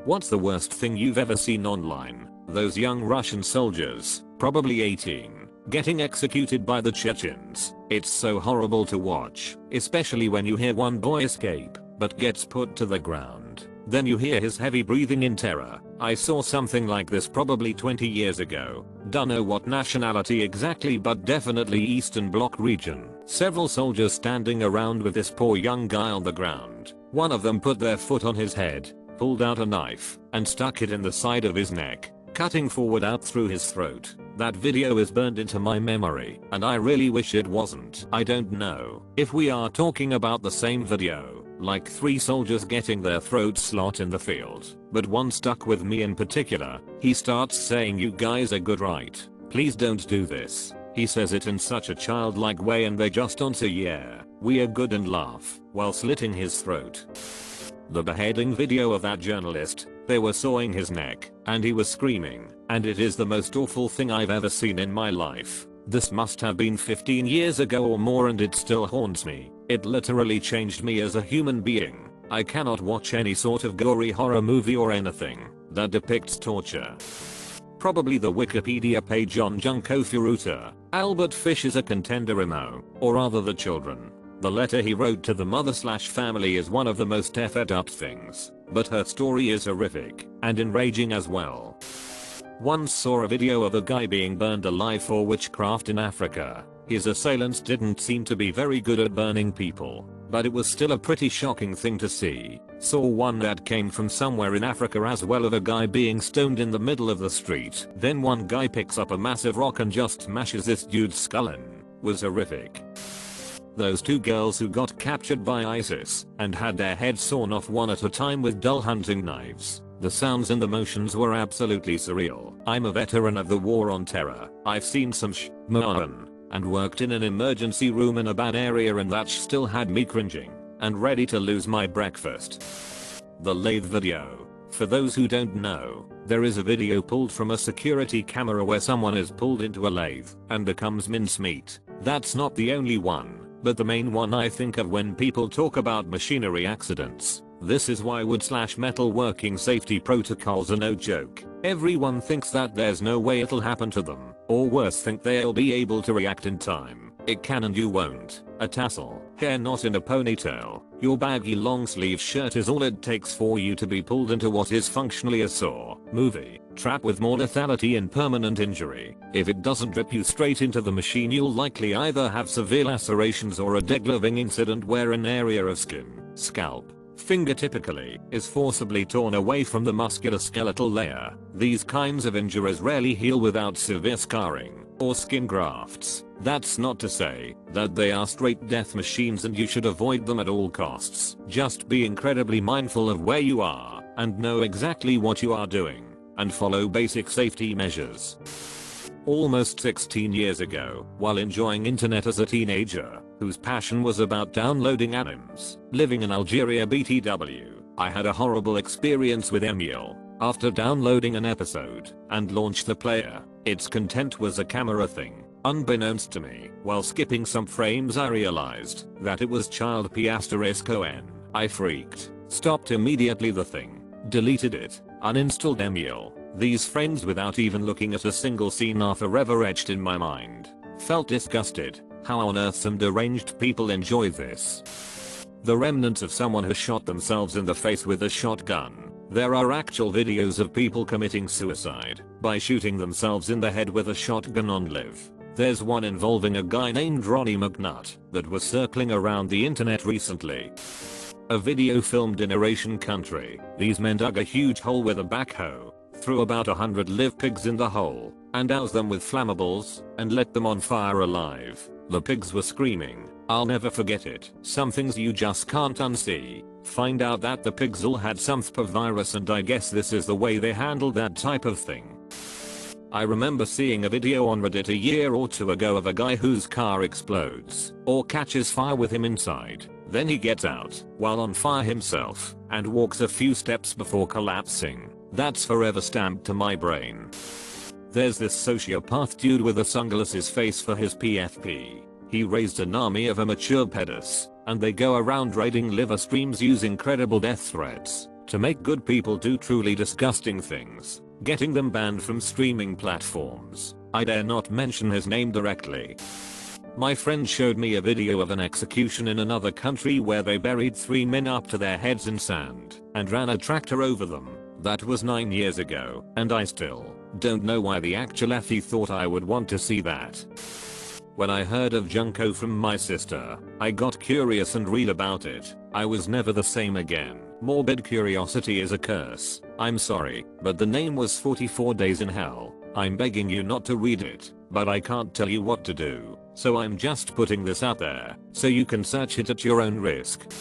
What's the worst thing you've ever seen online? Those young Russian soldiers, probably 18, getting executed by the Chechens. It's so horrible to watch, especially when you hear one boy escape, but gets put to the ground. Then you hear his heavy breathing in terror. I saw something like this probably 20 years ago. Don't know what nationality exactly, but definitely Eastern Bloc region. Several soldiers standing around with this poor young guy on the ground. One of them put their foot on his head, pulled out a knife, and stuck it in the side of his neck, cutting forward out through his throat. That video is burned into my memory, and I really wish it wasn't. I don't know if we are talking about the same video, like 3 soldiers getting their throats slit in the field, but one stuck with me in particular. He starts saying, "You guys are good, right? Please don't do this." He says it in such a childlike way, and they just answer, "Yeah, we are good," and laugh while slitting his throat. The beheading video of that journalist, they were sawing his neck, and he was screaming, and it is the most awful thing I've ever seen in my life. This must have been 15 years ago or more, and it still haunts me. It literally changed me as a human being. I cannot watch any sort of gory horror movie or anything that depicts torture. Probably the Wikipedia page on Junko Furuta. Albert Fish is a contender emo, or rather the children. The letter he wrote to the mother/family is one of the most effed up things, but her story is horrific and enraging as well. Once saw a video of a guy being burned alive for witchcraft in Africa. His assailants didn't seem to be very good at burning people, but it was still a pretty shocking thing to see. Saw one that came from somewhere in Africa as well, of a guy being stoned in the middle of the street. Then one guy picks up a massive rock and just smashes this dude's skull in. Was horrific. Those 2 girls who got captured by ISIS and had their heads sawn off one at a time with dull hunting knives. The sounds and the motions were absolutely surreal. I'm a veteran of the war on terror. I've seen some and worked in an emergency room in a bad area, and that still had me cringing and ready to lose my breakfast. The lathe video. For those who don't know, there is a video pulled from a security camera where someone is pulled into a lathe and becomes mincemeat. That's not the only one, but the main one I think of when people talk about machinery accidents. This is why wood/metal working safety protocols are no joke. Everyone thinks that there's no way it'll happen to them, or worse, think they'll be able to react in time. It can, and you won't. A tassel, hair knot in a ponytail, your baggy long sleeve shirt is all it takes for you to be pulled into what is functionally a Saw movie trap with more lethality and permanent injury. If it doesn't rip you straight into the machine, you'll likely either have severe lacerations or a degloving incident where an area of skin, scalp, finger typically, is forcibly torn away from the musculoskeletal layer. These kinds of injuries rarely heal without severe scarring or skin grafts. That's not to say that they are straight death machines and you should avoid them at all costs. Just be incredibly mindful of where you are and know exactly what you are doing, and follow basic safety measures. Almost 16 years ago, while enjoying internet as a teenager, whose passion was about downloading animes, living in Algeria BTW, I had a horrible experience with Emule. After downloading an episode and launched the player, its content was a camera thing. Unbeknownst to me, while skipping some frames I realized that it was child P***on. I freaked, stopped immediately the thing, deleted it, uninstalled Emule. These frames without even looking at a single scene are forever etched in my mind. Felt disgusted. How on earth some deranged people enjoy this? The remnants of someone who shot themselves in the face with a shotgun. There are actual videos of people committing suicide by shooting themselves in the head with a shotgun on live. There's one involving a guy named Ronnie McNutt that was circling around the internet recently. A video filmed in Eurasian country. These men dug a huge hole with a backhoe, threw about 100 live pigs in the hole, and doused them with flammables, and lit them on fire alive. The pigs were screaming. I'll never forget it. Some things you just can't unsee. Find out that the pigs all had some virus, and I guess this is the way they handled that type of thing. I remember seeing a video on Reddit a year or 2 ago of a guy whose car explodes or catches fire with him inside. Then he gets out while on fire himself and walks a few steps before collapsing. That's forever stamped to my brain. There's this sociopath dude with a sunglasses face for his PFP. He raised an army of immature pedis, and they go around raiding liver streams using credible death threats to make good people do truly disgusting things, getting them banned from streaming platforms. I dare not mention his name directly. My friend showed me a video of an execution in another country where they buried 3 men up to their heads in sand and ran a tractor over them. That was 9 years ago, and I still don't know why the actual Effie thought I would want to see that. When I heard of Junko from my sister, I got curious and read about it. I was never the same again. Morbid curiosity is a curse. I'm sorry, but the name was 44 Days in Hell. I'm begging you not to read it, but I can't tell you what to do, so I'm just putting this out there, so you can search it at your own risk.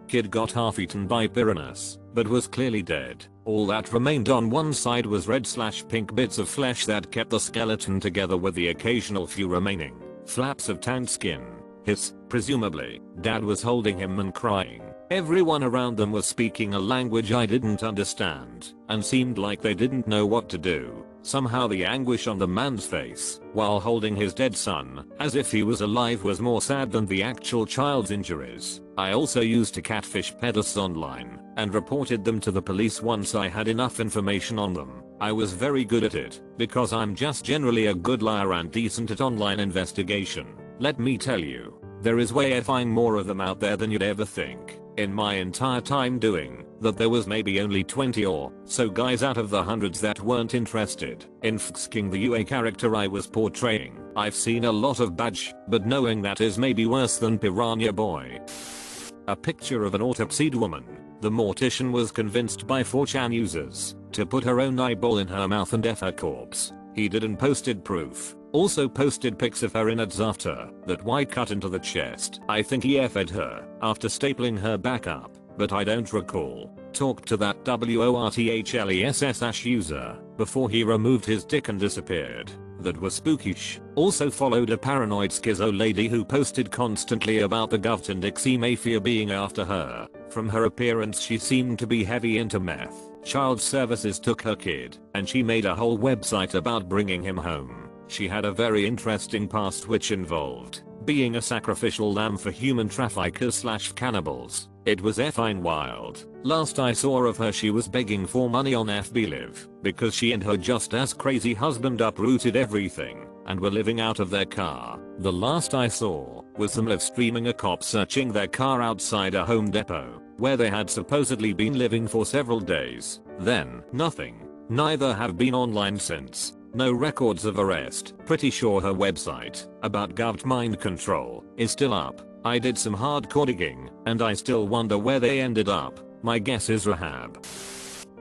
Kid got half eaten by piranhas, but was clearly dead. All that remained on one side was red/pink bits of flesh that kept the skeleton together with the occasional few remaining flaps of tanned skin. Presumably, dad was holding him and crying. Everyone around them was speaking a language I didn't understand, and seemed like they didn't know what to do. Somehow the anguish on the man's face, while holding his dead son, as if he was alive, was more sad than the actual child's injuries. I also used to catfish pedos online, and reported them to the police once I had enough information on them. I was very good at it, because I'm just generally a good liar and decent at online investigation. Let me tell you, there is way effing more of them out there than you'd ever think. In my entire time doing that, there was maybe only 20 or so guys out of the hundreds that weren't interested in fucking the UA character I was portraying. I've seen a lot of badge, but knowing that is maybe worse than Piranha Boy. A picture of an autopsied woman. The mortician was convinced by 4chan users to put her own eyeball in her mouth and F her corpse. He didn't posted proof. Also posted pics of her innards after that white cut into the chest. I think he F'd her after stapling her back up, but I don't recall. Talked to that WORTHLESS user before he removed his dick and disappeared. That was spookish. Also followed a paranoid schizo lady who posted constantly about the Govt and Dixie Mafia being after her. From her appearance she seemed to be heavy into meth. Child services took her kid, and she made a whole website about bringing him home. She had a very interesting past which involved being a sacrificial lamb for human traffickers/cannibals. It was effing wild. Last I saw of her, she was begging for money on FB Live because she and her just as crazy husband uprooted everything and were living out of their car. The last I saw was them live streaming a cop searching their car outside a Home Depot where they had supposedly been living for several days. Then nothing. Neither have been online since. No records of arrest. Pretty sure her website about Govt mind control is still up. I did some hardcore digging, and I still wonder where they ended up. My guess is rehab.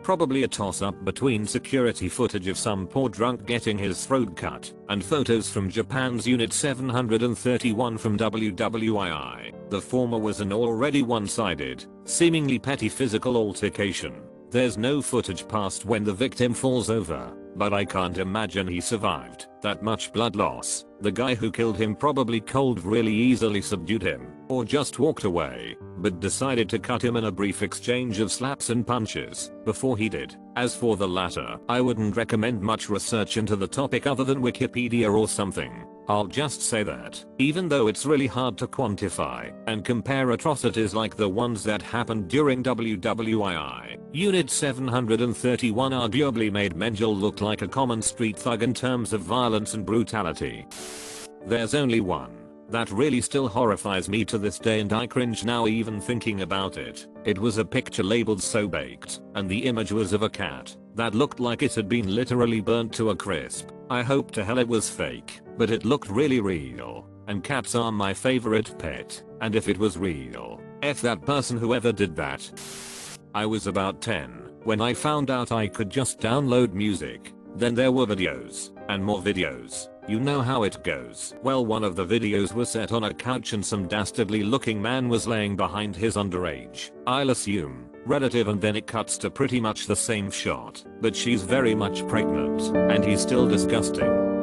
Probably a toss-up between security footage of some poor drunk getting his throat cut and photos from Japan's Unit 731 from WWII. The former was an already one-sided, seemingly petty physical altercation. There's no footage past when the victim falls over, but I can't imagine he survived that much blood loss. The guy who killed him probably cold really easily subdued him, or just walked away, but decided to cut him in a brief exchange of slaps and punches before he did. As for the latter, I wouldn't recommend much research into the topic other than Wikipedia or something. I'll just say that, even though it's really hard to quantify and compare atrocities like the ones that happened during WWII, Unit 731 arguably made Mengele look like a common street thug in terms of violence and brutality. There's only one that really still horrifies me to this day, and I cringe now even thinking about it. It was a picture labeled "So Baked," and the image was of a cat that looked like it had been literally burnt to a crisp. I hope to hell it was fake, but it looked really real, and cats are my favorite pet, and if it was real, F that person whoever did that. I was about 10 when I found out I could just download music. Then there were videos, and more videos. You know how it goes. Well, one of the videos was set on a couch and some dastardly looking man was laying behind his underage, I'll assume, relative, and then it cuts to pretty much the same shot, but she's very much pregnant, and he's still disgusting.